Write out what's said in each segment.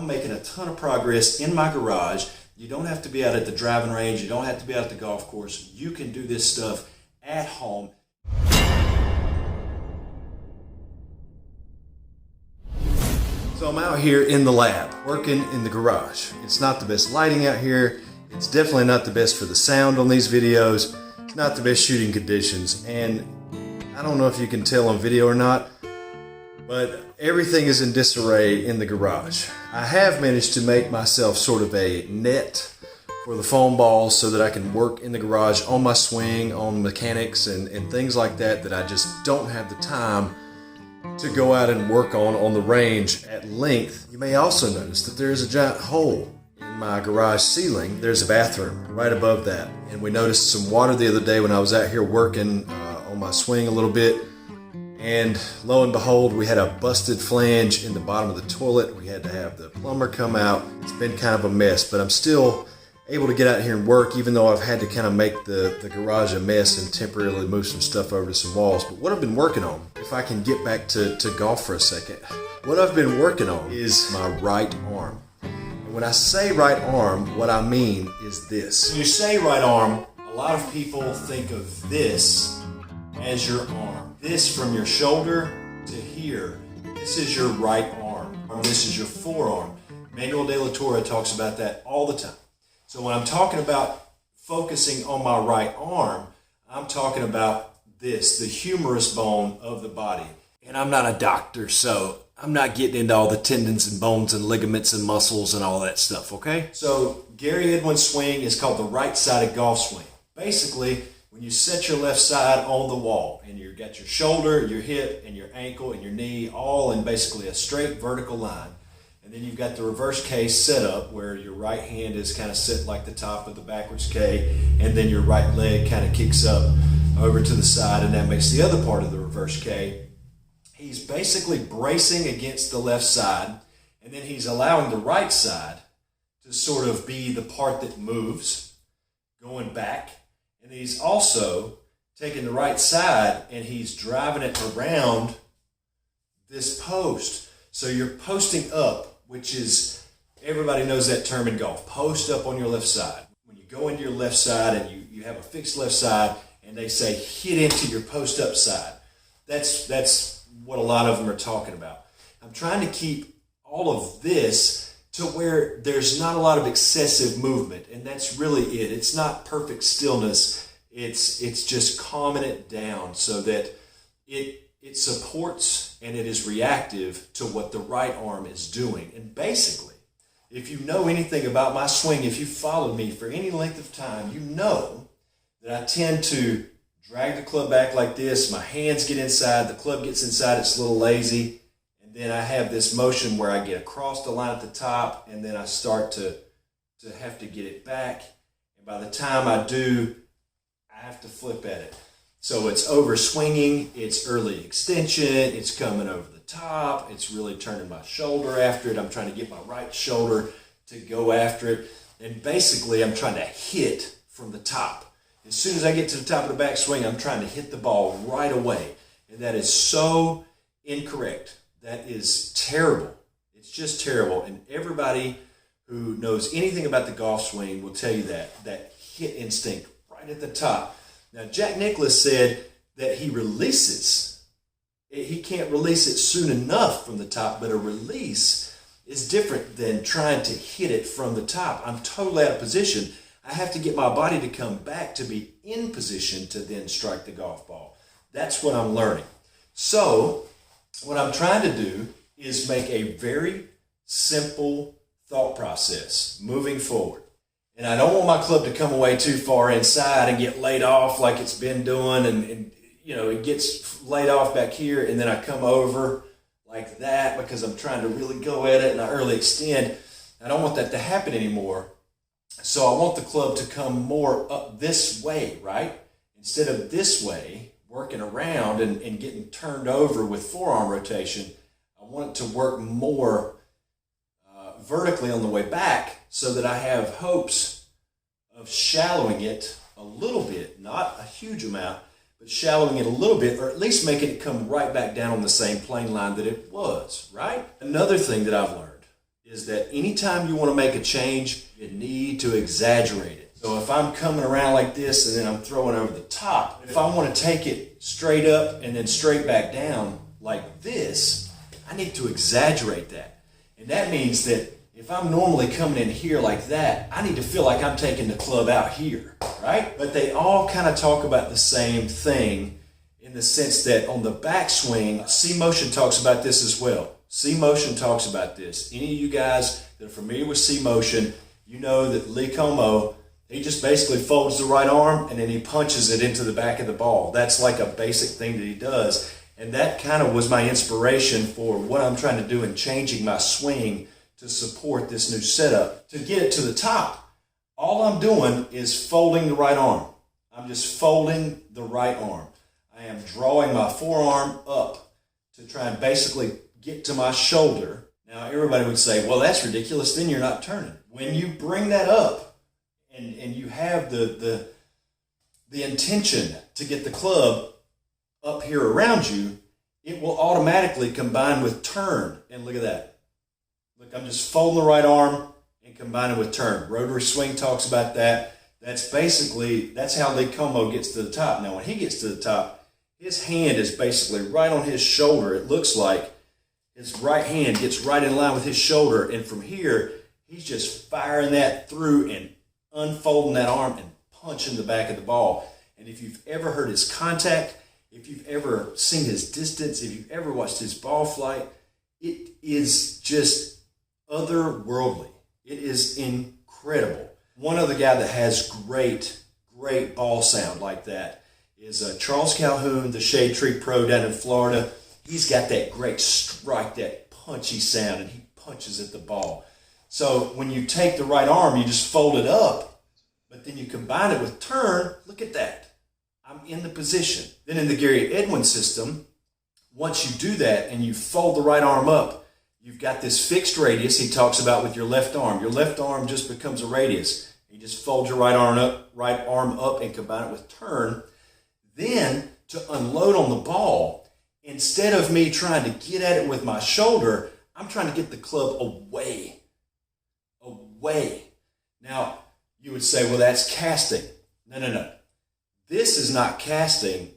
I'm making a ton of progress in my garage. You don't have to be out at the driving range. You don't have to be out at the golf course. You can do this stuff at home. So I'm out here in the lab, working in the garage. It's not the best lighting out here. It's definitely not the best for the sound on these videos. It's not the best shooting conditions. And I don't know if you can tell on video or not, but everything is in disarray in the garage. I have managed to make myself sort of a net for the foam balls so that I can work in the garage on my swing, on mechanics and things like that I just don't have the time to go out and work on the range at length. You may also notice that there is a giant hole in my garage ceiling. There's a bathroom right above that. And we noticed some water the other day when I was out here working on my swing a little bit. And lo and behold, we had a busted flange in the bottom of the toilet. We had to have the plumber come out. It's been kind of a mess, but I'm still able to get out here and work, even though I've had to kind of make the garage a mess and temporarily move some stuff over to some walls. But what I've been working on, if I can get back to golf for a second, what I've been working on is my right arm. And when I say right arm, what I mean is this. When you say right arm, a lot of people think of this as your arm. This from your shoulder to here, this is your right arm. Or this is your forearm. Manuel de la Torre talks about that all the time. So when I'm talking about focusing on my right arm, I'm talking about this, the humerus bone of the body. And I'm not a doctor, so I'm not getting into all the tendons and bones and ligaments and muscles and all that stuff, okay? So Gary Edwin's swing is called the right-sided golf swing. Basically, when you set your left side on the wall and you've got your shoulder, your hip, and your ankle and your knee all in basically a straight vertical line, and then you've got the reverse K set up where your right hand is kind of set like the top of the backwards K, and then your right leg kind of kicks up over to the side, and that makes the other part of the reverse K. He's basically bracing against the left side, and then he's allowing the right side to sort of be the part that moves, going back, and he's also taking the right side and he's driving it around this post. So you're posting up, which is, everybody knows that term in golf, post up on your left side. When you go into your left side and you have a fixed left side and they say hit into your post up side. That's what a lot of them are talking about. I'm trying to keep all of this to where there's not a lot of excessive movement, and that's really it. It's not perfect stillness. It's just calming it down so that it supports and it is reactive to what the right arm is doing. And basically, if you know anything about my swing, if you've followed me for any length of time, you know that I tend to drag the club back like this. My hands get inside, the club gets inside, it's a little lazy. And then I have this motion where I get across the line at the top, and then I start to have to get it back. And by the time I do, I have to flip at it. So it's over swinging, it's early extension, it's coming over the top, it's really turning my shoulder after it. I'm trying to get my right shoulder to go after it. And basically, I'm trying to hit from the top. As soon as I get to the top of the backswing, I'm trying to hit the ball right away. And that is so incorrect. That is terrible. It's just terrible. And everybody who knows anything about the golf swing will tell you that hit instinct right at the top. Now, Jack Nicklaus said that he releases. He can't release it soon enough from the top, but a release is different than trying to hit it from the top. I'm totally out of position. I have to get my body to come back to be in position to then strike the golf ball. That's what I'm learning. So, what I'm trying to do is make a very simple thought process moving forward. And I don't want my club to come away too far inside and get laid off like it's been doing, and you know, it gets laid off back here, and then I come over like that because I'm trying to really go at it and I early extend. I don't want that to happen anymore. So I want the club to come more up this way, right? Instead of this way, working around and getting turned over with forearm rotation, I want it to work more vertically on the way back so that I have hopes of shallowing it a little bit, not a huge amount, but shallowing it a little bit, or at least making it come right back down on the same plane line that it was, right? Another thing that I've learned is that anytime you want to make a change, you need to exaggerate it. So if I'm coming around like this and then I'm throwing over the top, if I want to take it straight up and then straight back down like this, I need to exaggerate that. And that means that if I'm normally coming in here like that, I need to feel like I'm taking the club out here, right? But they all kind of talk about the same thing in the sense that on the backswing, C Motion talks about this as well. C Motion talks about this. Any of you guys that are familiar with C Motion, you know that Lee Como, he just basically folds the right arm and then he punches it into the back of the ball. That's like a basic thing that he does. And that kind of was my inspiration for what I'm trying to do in changing my swing to support this new setup. To get it to the top, all I'm doing is folding the right arm. I'm just folding the right arm. I am drawing my forearm up to try and basically get to my shoulder. Now everybody would say, well, that's ridiculous, then you're not turning. When you bring that up and you have the intention to get the club up here around you, it will automatically combine with turn. And look at that. Look, I'm just folding the right arm and combining with turn. Rotary swing talks about that. That's how Lee Como gets to the top. Now when he gets to the top, his hand is basically right on his shoulder. It looks like his right hand gets right in line with his shoulder. And from here, he's just firing that through and unfolding that arm and punching the back of the ball. And if you've ever heard his contact, if you've ever seen his distance, if you've ever watched his ball flight, it is just otherworldly. It is incredible. One other guy that has great ball sound like that is Charles Calhoun, the Shade Tree Pro down in Florida. He's got that great strike, that punchy sound, and he punches at the ball. So when you take the right arm, you just fold it up, but then you combine it with turn. Look at that. I'm in the position. Then in the Gary Edwin system, once you do that and you fold the right arm up, you've got this fixed radius he talks about with your left arm. Your left arm just becomes a radius. You just fold your right arm up and combine it with turn. Then to unload on the ball, instead of me trying to get at it with my shoulder, I'm trying to get the club away. Now, you would say, well, that's casting. No. This is not casting.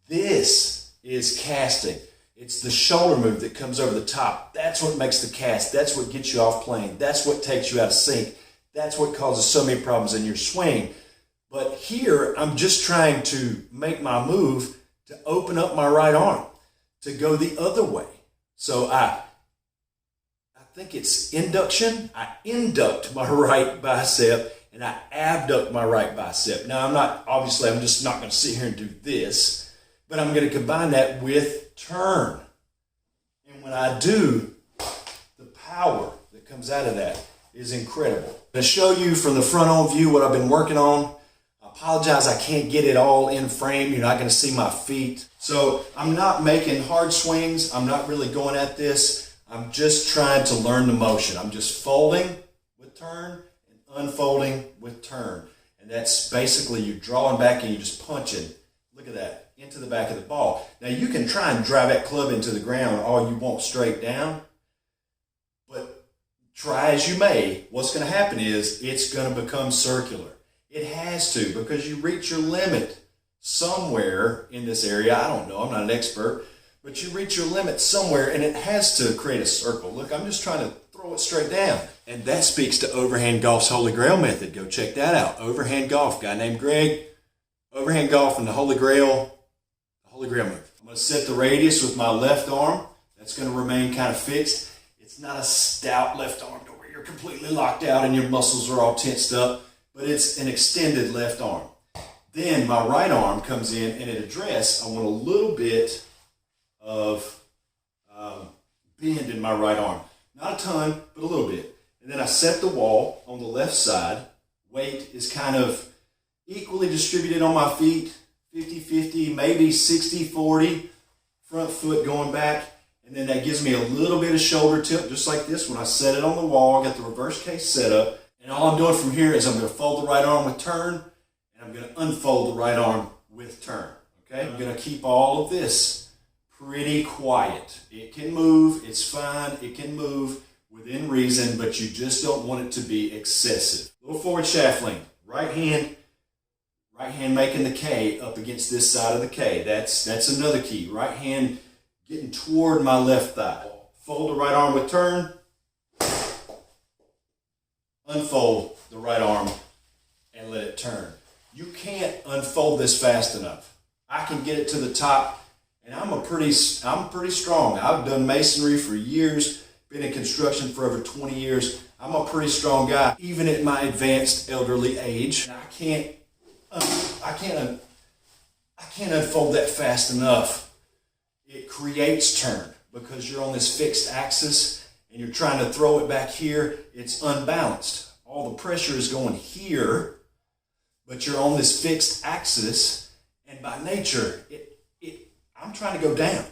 This is casting. It's the shoulder move that comes over the top. That's what makes the cast. That's what gets you off plane. That's what takes you out of sync. That's what causes so many problems in your swing. But here, I'm just trying to make my move to open up my right arm, to go the other way. So I think it's induction. I induct my right bicep and I abduct my right bicep. Now I'm just not going to sit here and do this, but I'm going to combine that with turn. And when I do, the power that comes out of that is incredible. I'm going to show you from the front on view what I've been working on. I apologize, I can't get it all in frame. You're not going to see my feet. So I'm not making hard swings. I'm not really going at this. I'm just trying to learn the motion. I'm just folding with turn and unfolding with turn. And that's basically you drawing back and you just punching. Look at that, into the back of the ball. Now you can try and drive that club into the ground all you want straight down, but try as you may, what's going to happen is it's going to become circular. It has to, because you reach your limit somewhere in this area. I don't know, I'm not an expert, but you reach your limit somewhere and it has to create a circle. Look, I'm just trying to throw it straight down. And that speaks to Overhand Golf's Holy Grail method. Go check that out. Overhand Golf, guy named Greg. Overhand Golf and the Holy Grail move. I'm going to set the radius with my left arm. That's going to remain kind of fixed. It's not a stout left arm to where you're completely locked out and your muscles are all tensed up, but it's an extended left arm. Then my right arm comes in and at address, I want a little bit of bend in my right arm. Not a ton, but a little bit. And then I set the wall on the left side. Weight is kind of equally distributed on my feet, 50-50, maybe 60-40, front foot going back. And then that gives me a little bit of shoulder tilt, just like this. When I set it on the wall, I got the reverse case set up. And all I'm doing from here is I'm going to fold the right arm with turn, and I'm going to unfold the right arm with turn. Okay? I'm going to keep all of this pretty quiet. It can move, it's fine, it can move, within reason, but you just don't want it to be excessive. Little forward shaft length. Right hand making the K up against this side of the K. That's another key. Right hand getting toward my left thigh. Fold the right arm with turn. Unfold the right arm and let it turn. You can't unfold this fast enough. I can get it to the top, and I'm pretty strong. I've done masonry for years, been in construction for over 20 years. I'm a pretty strong guy, even at my advanced elderly age. I can't unfold that fast enough. It creates turn because you're on this fixed axis and you're trying to throw it back here. It's unbalanced. All the pressure is going here, but you're on this fixed axis, and by nature, I'm trying to go down.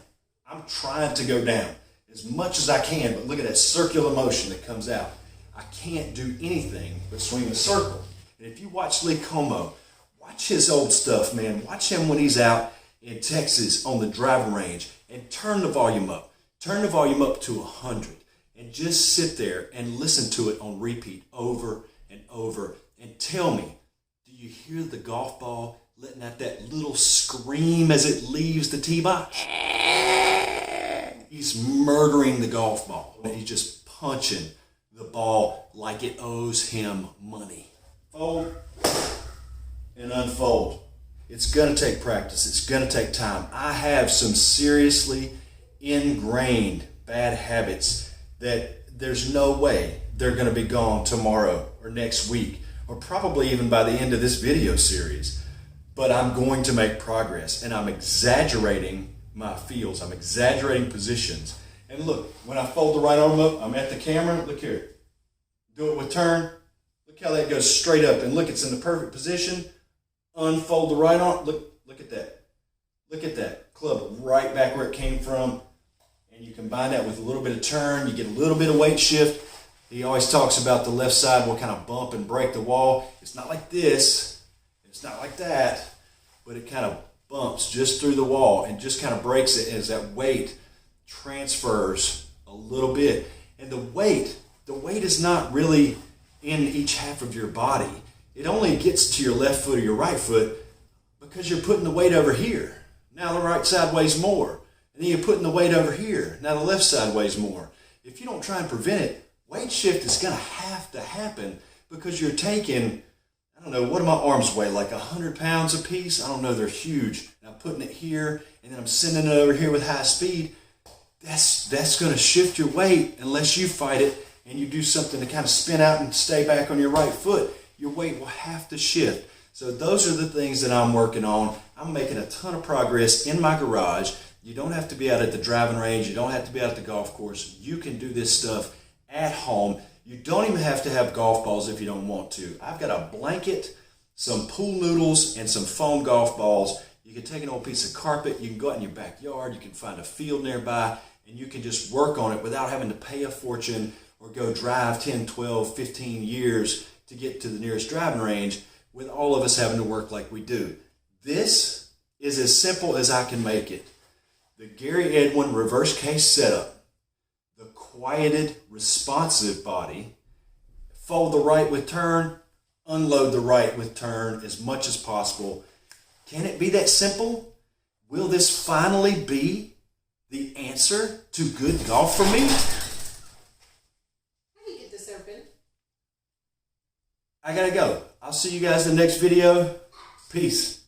I'm trying to go down as much as I can, but look at that circular motion that comes out. I can't do anything but swing a circle. And if you watch Lee Como, watch his old stuff, man. Watch him when he's out in Texas on the driving range and turn the volume up. Turn the volume up to 100 and just sit there and listen to it on repeat over and over and tell me, do you hear the golf ball letting out that little scream as it leaves the tee box? He's murdering the golf ball. He's just punching the ball like it owes him money. Fold and unfold. It's going to take practice. It's going to take time. I have some seriously ingrained bad habits that there's no way they're going to be gone tomorrow or next week or probably even by the end of this video series. But I'm going to make progress, and I'm exaggerating my feels. I'm exaggerating positions. And look, when I fold the right arm up, I'm at the camera. Look here. Do it with turn. Look how that goes straight up. And look, it's in the perfect position. Unfold the right arm. Look at that. Look at that. Club right back where it came from. And you combine that with a little bit of turn. You get a little bit of weight shift. He always talks about the left side will kind of bump and break the wall. It's not like this. It's not like that. But it kind of bumps just through the wall and just kind of breaks it as that weight transfers a little bit. And the weight is not really in each half of your body. It only gets to your left foot or your right foot because you're putting the weight over here. Now the right side weighs more. And then you're putting the weight over here. Now the left side weighs more. If you don't try and prevent it, weight shift is going to have to happen because you're taking, I don't know, what do my arms weigh? Like 100 pounds a piece? I don't know, they're huge. Now I'm putting it here and then I'm sending it over here with high speed. That's going to shift your weight unless you fight it and you do something to kind of spin out and stay back on your right foot. Your weight will have to shift. So those are the things that I'm working on. I'm making a ton of progress in my garage. You don't have to be out at the driving range. You don't have to be out at the golf course. You can do this stuff at home. You don't even have to have golf balls if you don't want to. I've got a blanket, some pool noodles, and some foam golf balls. You can take an old piece of carpet. You can go out in your backyard. You can find a field nearby, and you can just work on it without having to pay a fortune or go drive 10, 12, 15 years to get to the nearest driving range with all of us having to work like we do. This is as simple as I can make it. The Gary Edwin reverse case setup, the quieted, responsive body, fold the right with turn, unload the right with turn as much as possible. Can it be that simple? Will this finally be the answer to good golf for me? How do you get this open? I gotta go. I'll see you guys in the next video. Peace.